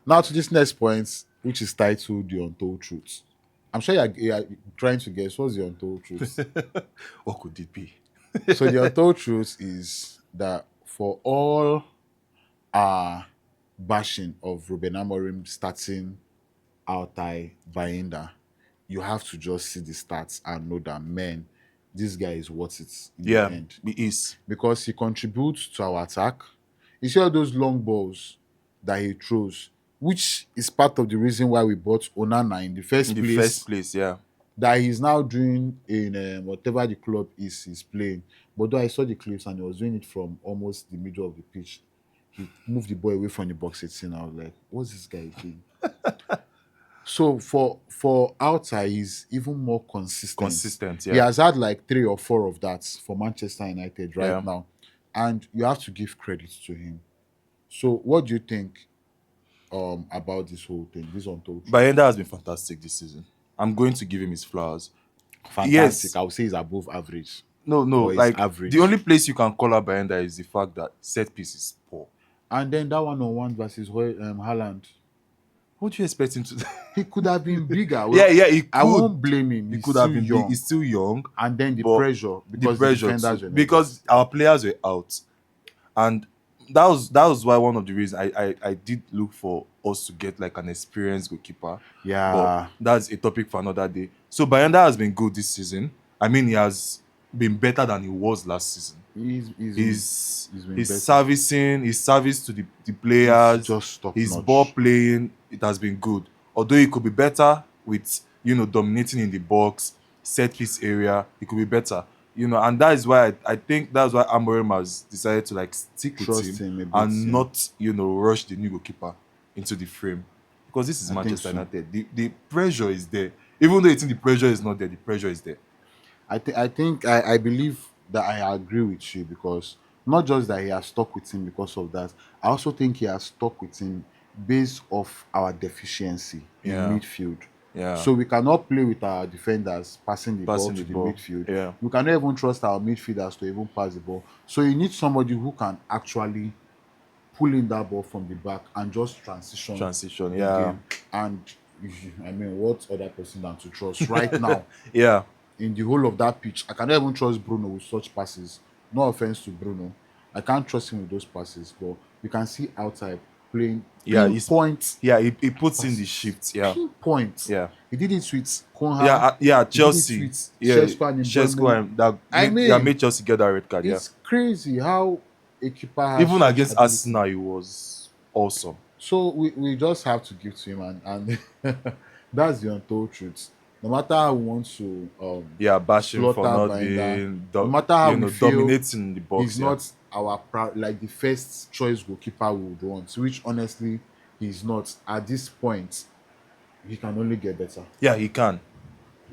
Now to this next point, which is titled The Untold Truth. I'm sure you're trying to guess what's the untold truth. What could it be? So the untold truth is that for all our bashing of Ruben Amorim starting Altay Bayindir, you have to just see the stats and know that man, this guy is worth it in the Yeah, end it is. because he contributes to our attack. You see all those long balls that he throws, which is part of the reason why we bought Onana in the In first the first place, place, yeah. that he's now doing in whatever the club is he's playing. But though I saw the clips and he was doing it from almost the middle of the pitch, he moved the ball away from the box 18. I was like, what's this guy doing? So for outside, he's even more consistent. Consistent, He yeah. has had like 3 or 4 of that for Manchester United right Yeah. now, and you have to give credit to him. So, what do you think about this whole thing? This untold truth. Bayenda has been fantastic this season. I'm going to give him his flowers. Fantastic. Yes. I would say he's above average, No, no. or he's Like the average. only place you can call out Bayenda is the fact that set piece is poor. And then that one-on-one versus Haaland, What do you expect him to do? he could have been bigger. Yeah, Well, yeah, he I could. won't blame him. He He's could have still been big. young, He's still young, and then the but pressure the because the pressure too. defenders were not there. Because our players were out. And that was why one of the reasons I did look for us to get like an experienced goalkeeper. But Yeah, that's a topic for another day. So Bayanda has been good this season. I mean, he has been better than he was last season. His he's been his better. servicing, his service to the He's players, just top his ball notch. playing, it has been good. Although he could be better with dominating in the box, set piece area, he could be better. And that is why I think that's why Amorim has decided to like stick with Trust him him a bit. and Yeah, not rush the new goalkeeper into the frame, because this is I think Manchester so. United. The pressure is there. Even though you think the pressure is not there, the pressure is there. I believe that I agree with you because not just that he has stuck with him because of that. I also think he has stuck with him based off our deficiency in Yeah, midfield. yeah. So we cannot play with our defenders passing the ball Passing the to the ball. midfield. Yeah. We cannot even trust our midfielders to even pass the ball. So you need somebody who can actually pull in that ball from the back and just transition Transition. the Yeah. game. And I mean, what other person than to trust right now Yeah. in the whole of that pitch? I cannot even trust Bruno with such passes. No offense to Bruno, I can't trust him with those passes. But you can see outside playing Yeah. pinpoint He puts in the passes, shift. Yeah. pinpoint. Yeah. He did it with Yeah. Konha. Yeah. He did it Chelsea. with Yeah. Sheshko and Shesko Mbeumo. and that I made mean, Chelsea get that red card. Yeah. it's crazy how a keeper has Even such against ability. Arsenal, he was awesome. So we just have to give to him, and that's the untold truth. No matter how we want to Yeah, bash him for slaughter not Binder, being, no matter how we feel, dominating the he's box. Yeah. not our proud like the first choice goalkeeper we would want. Which honestly, he's not at this point. He can only get better, Yeah, he can.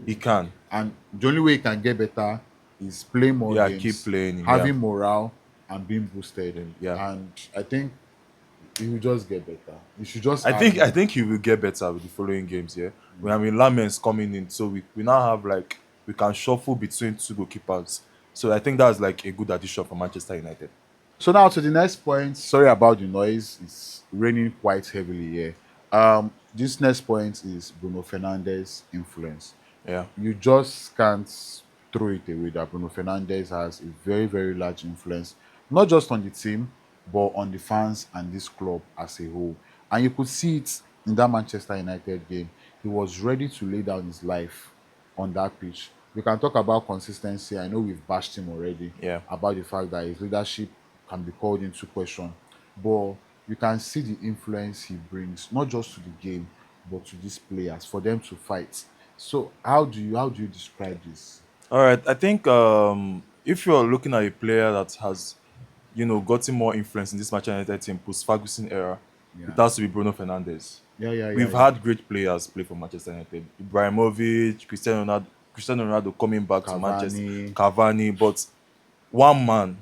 He can. and the only way he can get better is playing more Yeah, keep games, playing him. Yeah. having morale, and being boosted. And yeah. And I think he will just get better. You should just I add think I more. think he will get better with the following games. Yeah, I mean Lamens coming in, so we now have like we can shuffle between two goalkeepers. So I think that's like a good addition for Manchester United. So now to the next point. Sorry about the noise. It's raining quite heavily here. This next point is Bruno Fernandes' influence. Yeah, You just can't throw it away that Bruno Fernandes has a very, very large influence, not just on the team, but on the fans and this club as a whole. And you could see it in that Manchester United game. He was ready to lay down his life on that pitch. We can talk about consistency. I know we've bashed him already yeah, about the fact that his leadership can be called into question, but you can see the influence he brings, not just to the game, but to these players for them to fight. So how do you describe this? All right. I think if you're looking at a player that has gotten more influence in this Manchester United team post Ferguson era, it Yeah, has to be Bruno Fernandes. yeah, yeah, yeah, We've yeah. had great players play for Manchester United. Ibrahimovic, Cristiano Ronaldo coming back to Manchester, Cavani, Cavani, but one man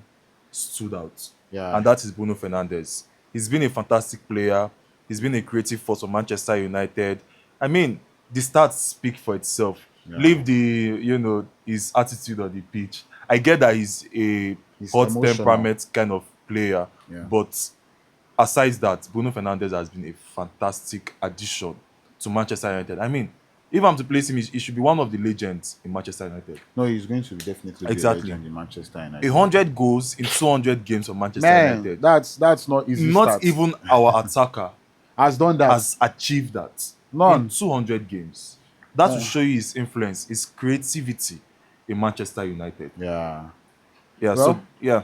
stood out, yeah, and that is Bruno Fernandes. He's been a fantastic player. He's been a creative force for Manchester United. I mean, the stats speak for itself. yeah. Leave the his attitude on the pitch. I get that he's a He's hot emotional. temperament kind of player, Yeah, but aside that, Bruno Fernandes has been a fantastic addition to Manchester United. I mean, if I'm to place him, he should be one of the legends in Manchester United. No, he's going to definitely be a Exactly. legend in Manchester A United. hundred goals in 200 games for Manchester Man, United. that's not easy Not stats. even our attacker Has done that. has achieved that in None. 200 games. That will Uh, show you his influence, his creativity in Manchester United. yeah. Yeah, so Well, yeah,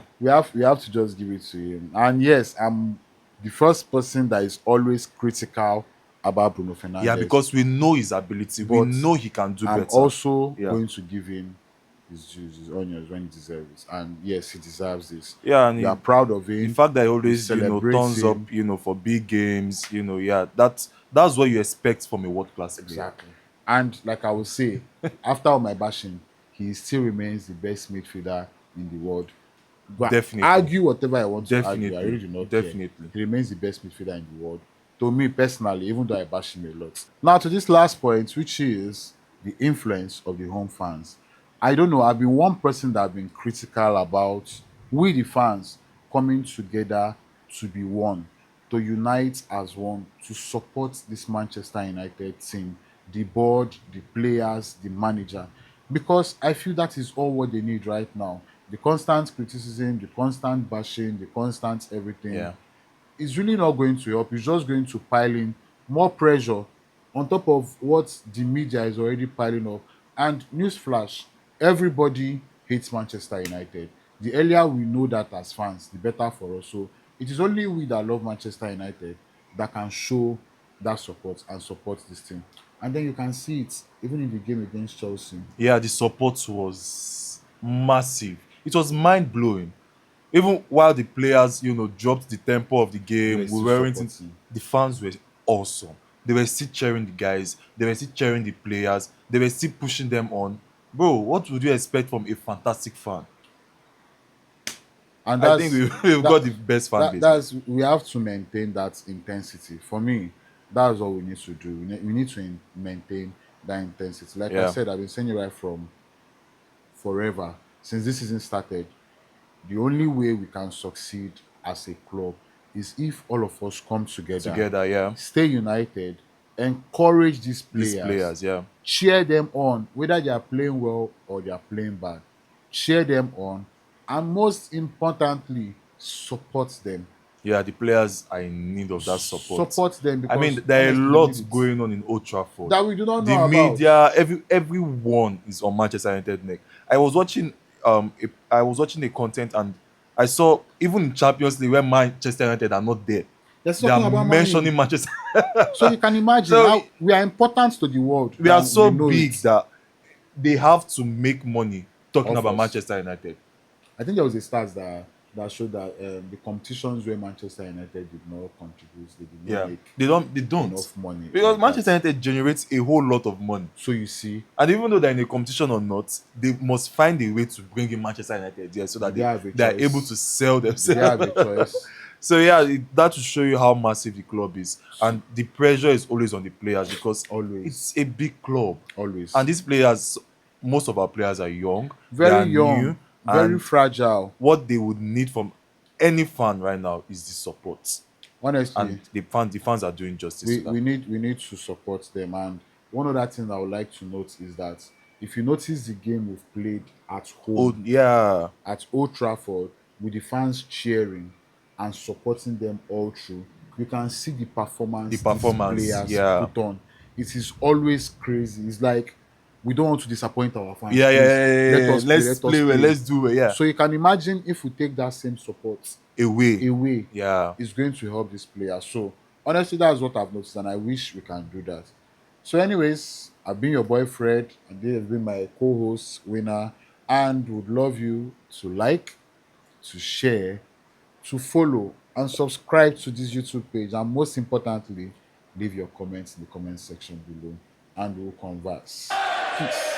we have to just give it to him. And yes, I'm the first person that is always critical about Bruno yeah, Fernandes, because we know his ability, we but know he can do I'm better. also Yeah, going to give him his dues, his onions when he deserves it. And yes, he deserves this. yeah, and We are proud of the him. fact that he We always, celebrate turns up, him. for big games, yeah, that's what you expect from a world class player. Exactly. And like I will say, after all my bashing, he still remains the best midfielder in the world. But Definitely, argue whatever I want to argue. I definitely, really do not care. definitely. He remains the best midfielder in the world. To me personally, even though I bash him a lot. Now to this last point, which is the influence of the home fans. I don't know. I've been one person that have been critical about we the fans coming together to be one, to unite as one, to support this Manchester United team, the board, the players, the manager. Because I feel that is all what they need right now. The constant criticism, the constant bashing, the constant everything Yeah, is really not going to help. It's just going to pile in more pressure on top of what the media is already piling up. And newsflash, everybody hates Manchester United. The earlier we know that as fans, the better for us. So it is only we that love Manchester United that can show that support and support this team. And then you can see it even in the game against Chelsea. yeah, the support was massive. It was mind blowing. Even while the players, dropped the tempo of the They game, were we still weren't in, supporting. the fans were awesome. They were still cheering the guys, they were still cheering the players, they were still pushing them on. Bro, what would you expect from a fantastic fan? And I think that's we've that got the best fan that base, man. that's we have to maintain that intensity. For me, that's what we need to do. We need to maintain that intensity. Like I Yeah, said, I've been saying it right from forever since this season started. The only way we can succeed as a club is if all of us come together, together, yeah. stay united, encourage these These players, players, yeah. cheer them on, whether they are playing well or they are playing bad. Cheer them on, and most importantly, support them. Yeah, the players are in need of that support. Support them I mean, because there are a honestly, they lot need it. going on in Old Trafford. That we do not The know about. media, everyone is on Manchester United neck. I was watching I was watching a content, and I saw even in Champions League where Manchester United are not there. They're They are talking about money. mentioning Manchester. So you can imagine So how we are important to the world we are than we so know big it. that they have to make money talking Of about us. Manchester United. I think there was a stats that showed that the competitions where Manchester United did not contribute, they did not Yeah, make they don't enough money because like Manchester that. United generates a whole lot of money. So you see, And even though they're in a competition or not, they must find a way to bring in Manchester United there so that did they have a they are able to choice? sell Did they have themselves. a choice? So yeah, that will show you how massive the club is, So, and the pressure is always on the players because always, it's a big club, and always. these players, most of our players are young, they Very are young, new, very and fragile. what they would need from any fan right now is the support, and Honestly, the fans are doing justice we, to that. we need to support them. And one other thing I would like to note is that if you notice the game we've played at Oh home yeah, at Old Trafford with the fans cheering and supporting them all through, you can see the the performance these performance, players yeah. put on. It is always crazy. It's like we don't want to disappoint our fans. Yeah, yeah, Please yeah, let yeah, yeah. us play, Let's let us play well. play. Let's do well. Yeah. So you can imagine if we take that same support Away. away, Yeah. it's going to help this player. So honestly, that's what I've noticed, and I wish we can do that. So, anyways, I've been your boyfriend, and this has been my co-host, winner, and would love you to like, to share, to follow, and subscribe to this YouTube page. And most importantly, leave your comments in the comment section below, and we'll converse. Peace.